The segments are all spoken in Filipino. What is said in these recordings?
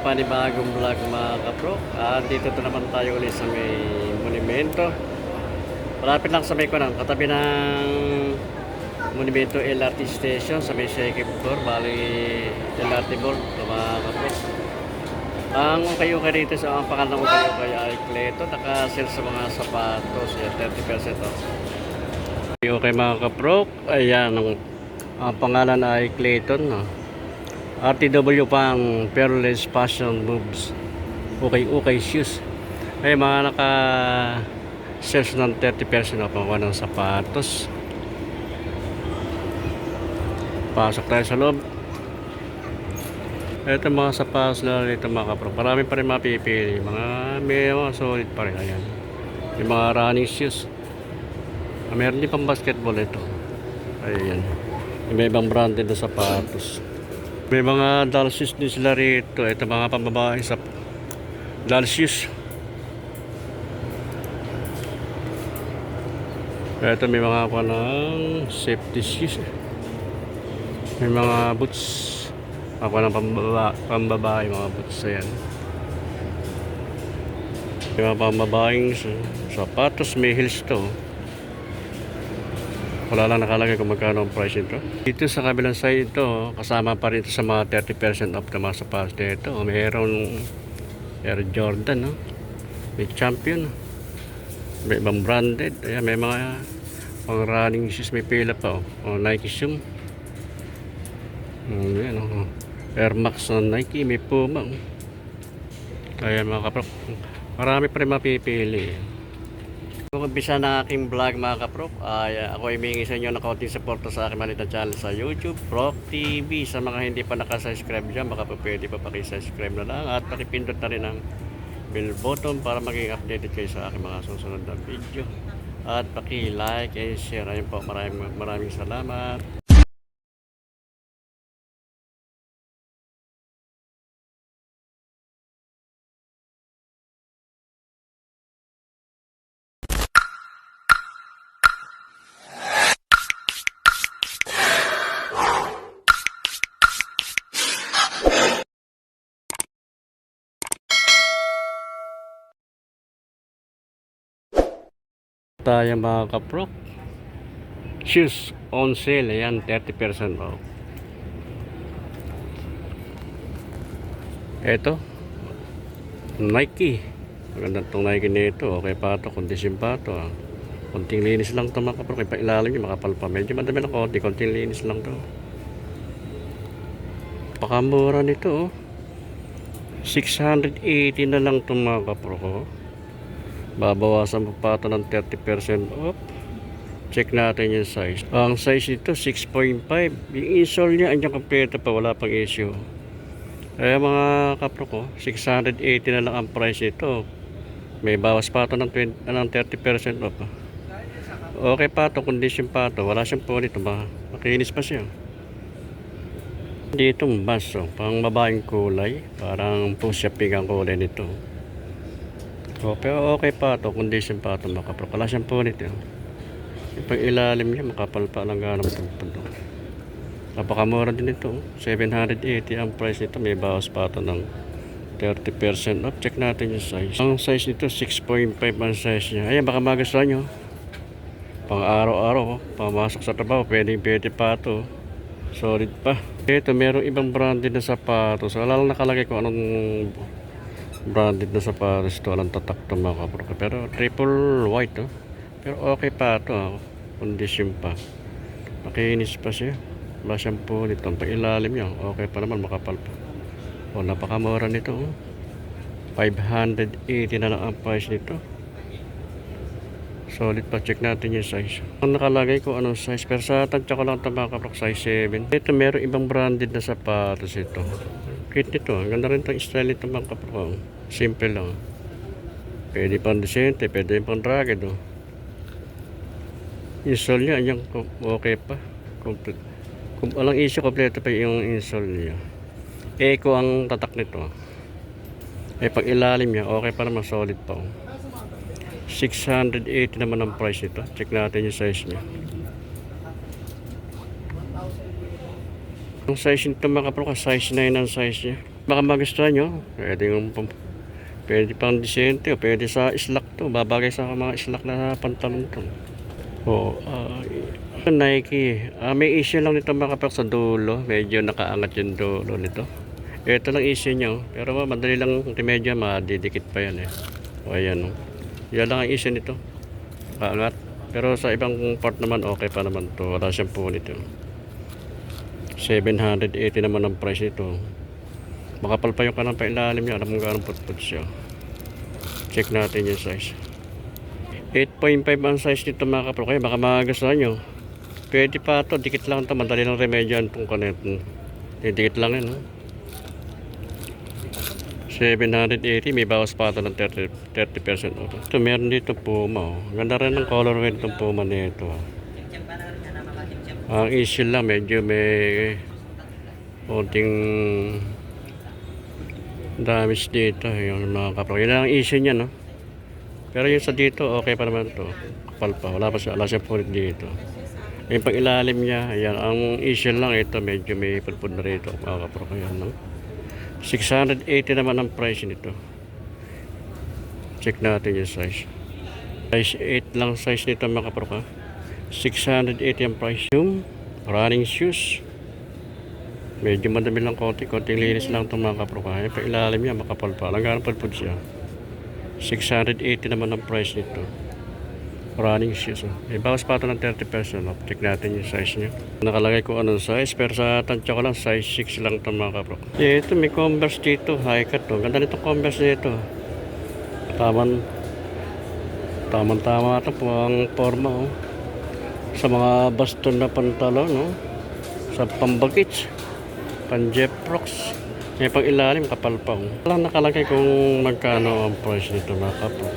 panibagong vlog mga kapro. Dito to naman tayo ulit sa may monumento. Malapit lang sa may kunang, katabi ng monumento LRT station sa may second floor. Bali LRT board mga kapro. Ang ukay-ukay rito sa ang pangalan ng ukay-ukay ay Cleto. Naka-sale sa mga sapatos. Yan, 30% off. Okay mga kapro. Ayan, ang pangalan ay Clayton. No? RTW pang Peerless Fashion Moves. Okay shoes. Ay mga naka sales ng 30% off ang ng sapatos. Pasok tayo sa loob. Ito mga sapatos na dito mga kapro. Marami pa rin mapipili. May mga solid pa rin. Ayan. Yung mga running shoes. Meron din pang basketball ito. Ayan. May ibang branded na sapatos. May mga doll shoes din sila rito. Ito mga pambabae sa doll shoes. Ito may mga ng safety shoes. May mga boots. Ako ng pambabae mga boots. Ayan. May mga pambabaeng sapatos. May heels to. Wala lang nakalagay kung magkano ang price nito. Dito sa kabilang side ito, kasama pa rin ito sa mga 30% off na mga sapatos dito. Mayroong Air Jordan, no? May Champion, may ibang branded. Ayan, may mga pang running shoes, may pila pa. Nike shoe. Ayan, Air Max on Nike, may Puma. Ayan mga kapro, marami pa rin mapipili. Kung umpisa na aking vlog mga kaprop, ako ay humingi sa inyo ng kaunting suporta sa aking malitang channel sa YouTube, Prof TV. Sa mga hindi pa nakasubscribe dyan, baka po pwede pa pakisubscribe na lang at pakipindot na rin ang bell button para maging updated kayo sa aking mga susunod na video. At paki-like and share. Ayun po, maraming salamat. Tayo mga kaprok, shoes on sale. Ayan, 30% off. Eto Nike, magandang tong Nike nito. Okay pa ito, kondisyon pa ito. Konting linis lang ito mga kaprok. Ipailalim nyo, makapal pa. Medyo madami lang konting linis lang ito. Pakamura nito, 680 na lang ito mga kaprok. Babawasan pa ito ng 30% off. Check natin yung size. Ang size ito 6.5. Yung insole niya andyan kompleto pa, wala pang issue. Kaya mga kapro ko, 680 na lang ang price ito. May bawas pa ito ng 30% off. Okay pa ito, condition pa ito. Wala siyang punit, makinis pa siya. Dito mas pang babaeng kulay. Parang push pink ang kulay nito. Pero okay pa ito, condition pa ito mga kapro. Wala siyang punit. Yung pang ilalim niya, makapal pa lang ganang tagpado. Napakamura din ito. 780 ang price nito. May bawas pa ito ng 30% off. Check natin yung size. Ang size nito, 6.5 ang size niya. Ayan, baka magustuhan nyo. Pang araw-araw, pamasok sa trabaho, pwede pa ito. Solid pa. Ito, merong ibang branded na sapatos. Wala lang nakalagay kung anong branded na sapatos ito. Walang tatak ito mga kapro. Pero triple white. Pero okay pa ito. Condition pa. Makinis pa siya. Wala siyang punit. Ang pailalim niya, okay pa naman, makapal pa. Napakamura nito. 580 na lang ang price nito. Solid pa. Check natin yung size. Ang nakalagay ko anong size. Pero sa tansya ko lang ito mga kapro, size 7. Ito meron ibang branded na sapatos ito. Cute nito. Ang ganda rin itong style nito mga kapro. Simple lang. Pwede pang decente, pwede pang rugged. Insole niya, yan okay pa. Complete. Kung walang issue, kompleto pa yung insole niya. Eco ang tatak nito. Pag ilalim niya, okay pa naman, solid pa. 680 naman ang price nito. Check natin yung size niya. Ang size nito mga kapro, size 9 ang size niya. Baka magustuhan nyo, pwede pang disente o pwede sa islak to. Babagay sa mga islak na pantalon to. Oo, Nike. May issue lang nito mga kapatid sa dulo. Medyo nakaangat yung dulo nito. Ito lang issue nyo. Pero madali lang remedyo, madidikit pa yan eh. O ayan. Yan lang ang issue nito. Nakaangat. Pero sa ibang part naman okay pa naman to. Wala siyang punit yun. 780 naman ang price nito. Makapal pa yung kanang pailalim niya. Alam mo gano'ng putput siya. Check natin yung size. 8.5 ang size nito mga kapro. Kaya baka magastuhan nyo. Pwede pa to. Dikit lang to. Madali lang remedyan itong kanet. Dikit lang yun. 780. May bawas pa ito ng 30% off. Ito meron dito Puma. Ganda rin ng colorway itong Puma nito. Ang issue lang. Medyo may konting damage dito. Yung mga kapro. Yun lang ang issue niya no. Pero yung sa dito, okay pa naman to. Kapal pa. Wala siya punit dito. Yung pag ilalim niya, ayan, ang issue lang ito, medyo may pulpud na rito. Mga kapro, ayan, no? 680 naman ang price nito. Check natin yung size. Size 8 lang size nito, mga kapro, 680 ang price. Yung running shoes. Medyo madami lang konting linis lang itong mga kapro. Yung pag ilalim niya, makapal pa. Langgang pulpud siya. 680 naman ang price nito. Running shoes. Bawas pa ito ng 30%. Check natin yung size niya. Nakalagay ko anong size. Pero sa tansya ko lang, size 6 lang ito mga kapro. Ito may Converse dito. High cut to. Ganda nito Converse dito. Tama ito po ang forma. Sa mga baston na pantalon. Sa pambagits. Pan-Jeff Rocks. May pang ilalim, kapal pa. Walang nakalagay kung magkano ang price nito mga kapro.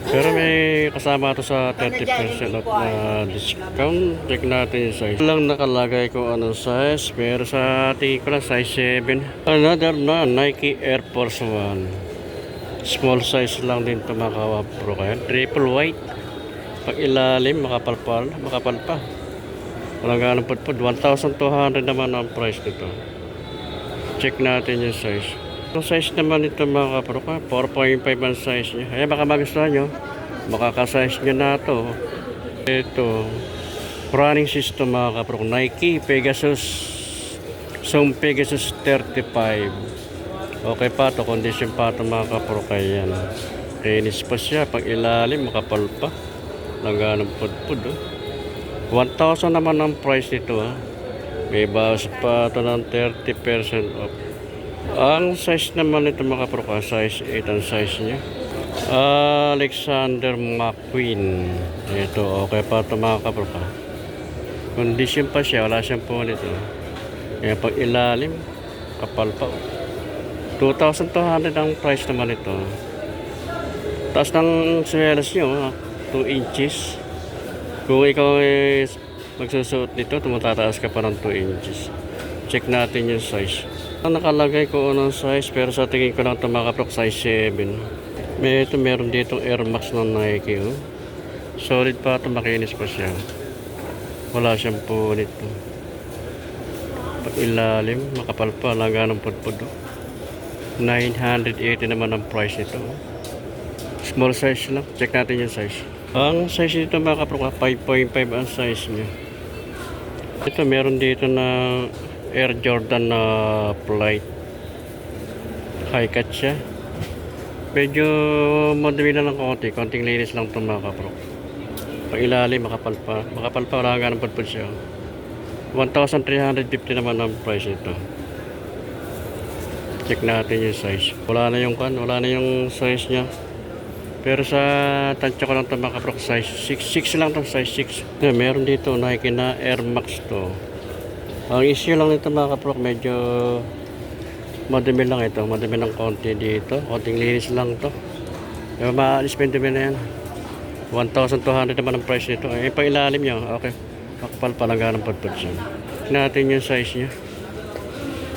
Pero may kasama ito sa 30% off na discount. Check natin yung size. Walang nakalagay kung anong size. Pero sa tingin ko lang size 7. Another na Nike Air Force 1. Small size lang din ito mga kapro. Kaya triple white. Pag ilalim, makapal pa. Walang ganong putpud. 1,200 naman ang price nito. Check natin yung size. Yung size naman ito mga kapro, 4.5 ang size niya. Kaya baka magustuhan nyo. Makaka-size nyo na ito. Ito. Running system mga kapro. Nike Pegasus. Zoom Pegasus 35. Okay pa ito. Condition pa ito mga kapro. Kaya yan. Kinis pa siya. Pag ilalim, makapal pa. Langganong pudpud. 1,000 naman ang price nito. May bawas pa ito ng 30% off. Ang size naman ito mga kapro, size 8 ang size niya. Alexander McQueen. Ito, okay pa ito mga kapro. Condition pa siya, wala siyang punit. Kaya pag ilalim, kapal pa. 2,200 ang price naman ito. Taas ng swelas nyo, 2 inches. Kung ikaw magsusuot nito, tumutataas ka pa ng 2 inches. Check natin yung size. Nakalagay ko anong size, pero sa tingin ko lang ito mga kapro, size 7. Meron dito Air Max ng Nike. Solid pa ito, makinis pa siya. Wala siyang punit. Pag ilalim, makapal pa, langganong pudpud. 980 naman ang price nito. Small size lang. Check natin yung size. Ang size nito mga kapro, 5.5 ang size niya. Ito meron dito na Air Jordan na flight. High cut siya. Medyo madumi na ng konting linis lang itong mga kapro. Pag ilalim, makapal pa, wala nga ng pudpud siya. 1,350 naman ang price nito. Check natin yung size. Wala na yung size niya. Pero sa tansya ko lang ito mga kapro, size 6 lang ito, size 6. Meron dito Nike na Air Max to. Ang issue lang nito mga kapro, medyo madumi lang ito. Madumi ng konti dito. Konting linis lang to. Pero maalis pa yung dumi na yan. 1,200 naman ang price nito. Eh, pang ilalim nyo, okay. Makapal pa lang ganang pudpud siya. Natin yung size niya.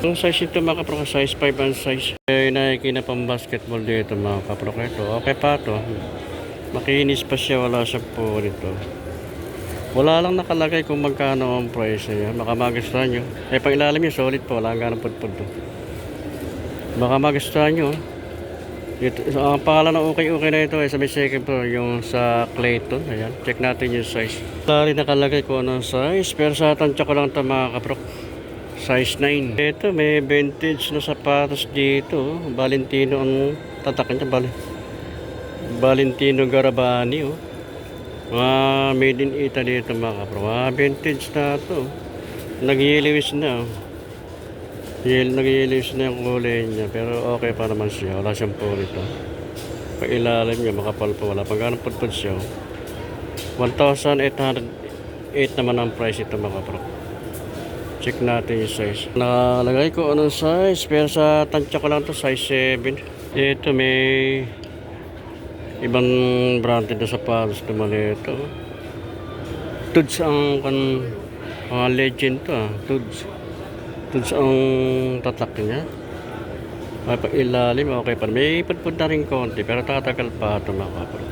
Ang size nito mga kapro, size 5 ang size. Nike na pang basketball dito mga kapro. Ito, okay pa to. Makinis pa siya, wala siya po dito. Wala lang nakalagay kung magkano ang price niya. Baka magustuhan nyo. Eh, pag ilalim nyo, solid po. Wala nga ng pudpud. Baka magustuhan nyo. Ito, ang pangalan ng okay na ito ay sa may second floor, yung sa Clayton. Ayan, check natin yung size. Wala rin nakalagay ko anong size, pero sa tansya ko lang ito mga kaprok. Size 9. Ito, may vintage na sapatos dito. Valentino ang tatak niya. Valentino Garavani. Oh. Mga made in Italy ito mga kaprok. Mga vintage na ito. Nagyiliwis na. Oh. Nag-iilis na yung kulay niya, pero okay pa naman siya. Wala siyang pulito ito. Pag ilalim niya, makapal pa. Wala pang ganong pudpud siya. 1,808 naman ang price ito mga kapro. Check natin yung size. Nakalagay ko anong size, pero sa tansya ko lang to size 7. Ito may ibang branded na sapatos naman ito. Tuds ang mga legend to Tuds. Tuds ang tatak niya. May pag-ilalim, okay pa. May ipudpud na rin konti, pero tatagal pa ito mga kapro.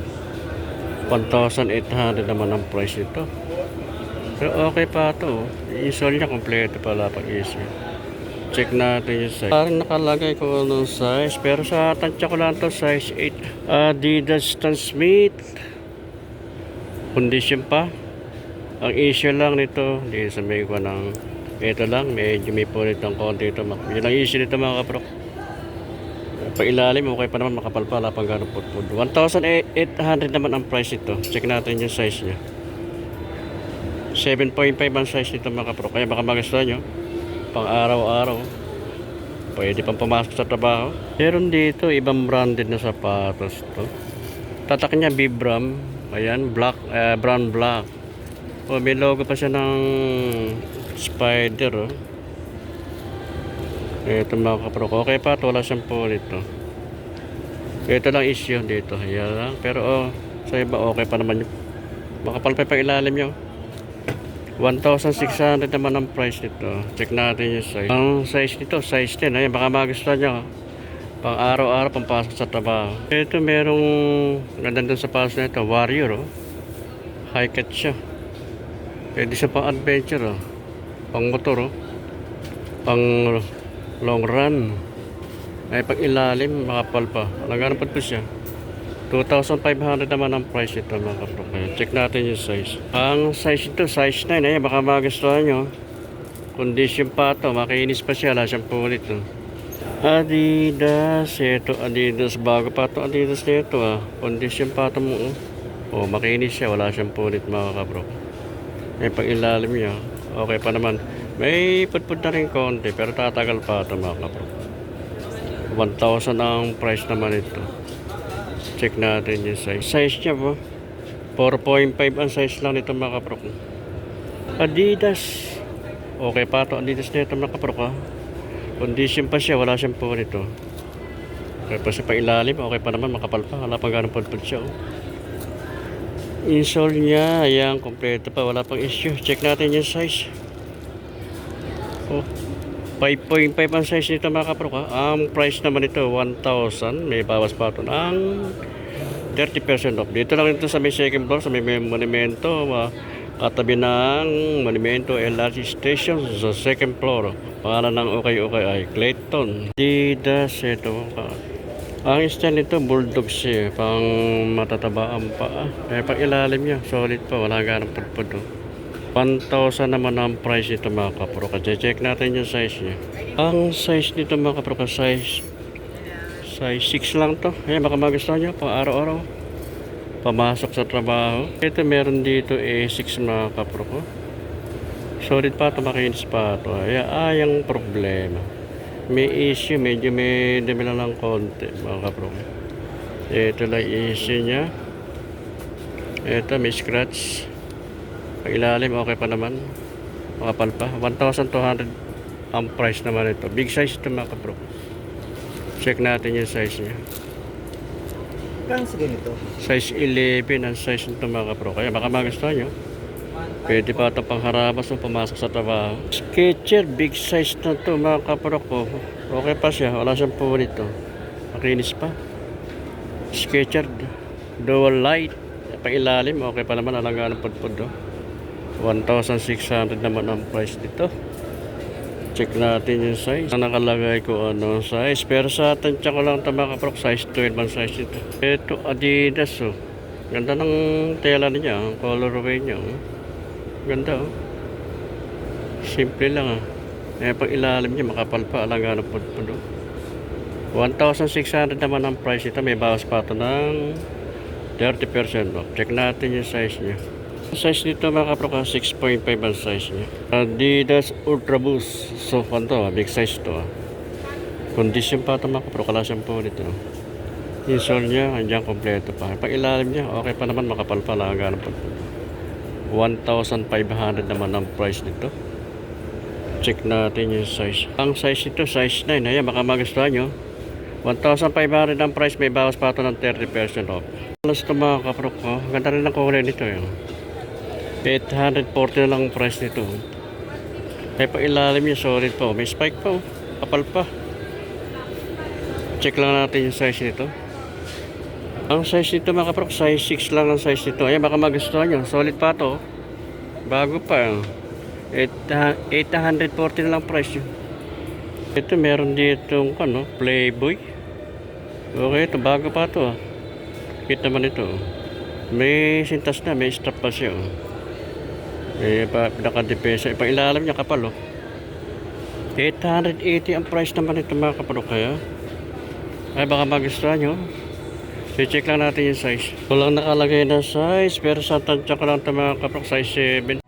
1,800 naman ang price nito. Pero okay pa ito. I-install niya, kompleto pala pag-issue. Check natin yung size. Parang nakalagay ko ng size, pero sa tansya ko lang ito, size 8. Adidas Stan Smith. Condition pa. Ang issue lang nito, hindi sa may ko ng ito lang, medyo may pulit ng konti ito. Yun ang issue nito mga kapro. Pag ilalim, okay pa naman, makapal pa, wala pang ganong pudpud. 1,800 naman ang price nito. Check natin yung size niya. 7.5 ang size nito mga kapro. Kaya baka magustuhan nyo, pang araw-araw. Pwede pang pumasok sa trabaho. Meron dito, ibang branded na sapatos to. Tatak niya, Vibram. Ayan, black, brown black. O, may logo pa siya ng spider. Oh. Ito mga kapro. Okay pa ito, wala siyang pulit to. Ito lang issue dito. Ayan lang. Pero sa iba okay pa naman yun. Makapal pa ilalim nyo. 1,600 naman ang price nito. Check natin yung size. Ang size nito, size 10. Ayan, baka magustuhan nyo. Pang araw-araw, pampasok sa trabaho. Ito merong ganda doon sa pass na ito. Warrior. Oh. High cut siya. Pwede siya pang adventure. Oh. Pang motor. Oh. Pang long run. Ay pag ilalim, makapal pa. Nagano pa siya. 2,500 naman ang price ito mga kapro. Check natin yung size. Ang size ito, size 9. Ayan, baka magustuhan nyo. Condition pa ito. Makinis pa siya. Wala siyang pulit. Oh. Adidas. Ito Adidas. Bago pa ito Adidas nito. Condition pa ito mo. Oh, makinis siya. Wala siyang pulit mga kapro. Ay pag ilalim niya, okay pa naman. May pudpud na rin konti. Pero tatagal pa ito mga kapro. 1,000 ang price naman ito. Check natin yung size. Size niya po. 4.5 ang size lang nito mga kaprok. Adidas. Okay pa ito. Adidas nito mga kaprok. Condition pa siya. Wala siyang po nito. Okay pa siya pa ilalim. Okay pa naman. Makapal pa. Wala pang ganong pudpud siya. Insole niya. Ayan. Kompleto pa. Wala pang issue. Check natin yung size. 5.5 ang size nito mga kaprok. Ang price naman ito 1,000. May bawas pa ito ang 30% off. Dito lang ito sa may second floor, sa may monumento, katabi ng monumento LRT station sa second floor. Pangalan ng okay ay Clayton. Adidas ito. Ang style nito bulldog siya, pang matatabaan pa. Pag ilalim niya solid pa, wala ganang pudpud. 1,000 naman ang price nito mga kapro. Check natin yung size niya. Ang size nito mga kapro, size 6 lang to. Ayan, baka magustuhan nyo pang araw-araw. Pamasok sa trabaho. Ito meron dito A6 mga kapro ko. Solid pa ito, makinis pa ito. Ayan, problema. May issue, medyo may dami lang konti mga kapro. Ito lang issue niya. Ito may scratch. Pag ilalim, okay pa naman. Makapal pa. 1,200 ang price naman ito. Big size ito mga kapro. Check natin yung size niya. Kano sa ganito? Size 11 ang size nito mga kapro. Kaya baka magustuhan nyo. Pwede pa ito pang harabas o pumasok sa trabaho. Sketcher, big size na ito mga kapro ko. Okay pa siya. Wala siyang pulit ito. Makinis pa. Sketcher, dual light. Pag ilalim, okay pa naman. Alangan ng pudpud. 1,600 naman ang price dito. Check natin yung size. Ang nakalagay ko ano size. Pero sa tansya ko lang ito mga kaprok. Size 12 ang size ito. Ito Adidas oh. Ganda ng tela niya. Ang colorway niya oh. Ganda oh. Simple lang ah. Eh pag ilalim niya makapal pa. Alangan ng pudpud oh. 1,600 naman ang price ito. May bawas pa ito ng 30% off. Check natin yung size niya. Size nito mga kaprok 6.5 ang size niya. Adidas Ultra Boost. So to, big size to. Condition pa ito mga kaprok. Kalasan po nito. Yung sole niya, andyan kompleto pa. Pag ilalim niya, okay pa naman, makapal pa lang. 1,500 naman ang price nito. Check natin yung size. Ang size nito, size 9. Ayan, baka magustuhan nyo. 1,500 ang price, may bawas pa ito ng 30% off. Alas ito mga kaprok ko. Ganda rin ang kulay nito yun. 840 na lang ang price nito. Kaya pa ilalim niya, solid pa. May spike pa. Kapal pa. Check lang natin yung size nito. Ang size nito mga kaprok, size 6 lang ang size nito. Ayan, baka magustuhan nyo. Solid pa to. Bago pa. 840 na lang price yun. Ito meron dito ano, Playboy. Okay, ito bago pa to. Kita man ito. May sintas na, may strap pa siya. Eh, pinaka-depensa. Ipang-ilalim niya kapal, oh. 880 ang price naman ito mga kapalo kaya. Ay, baka magustuhan nyo. So, check lang natin yung size. Walang nakalagay na size, pero sa tansya ko lang ito mga kapalo, size 7.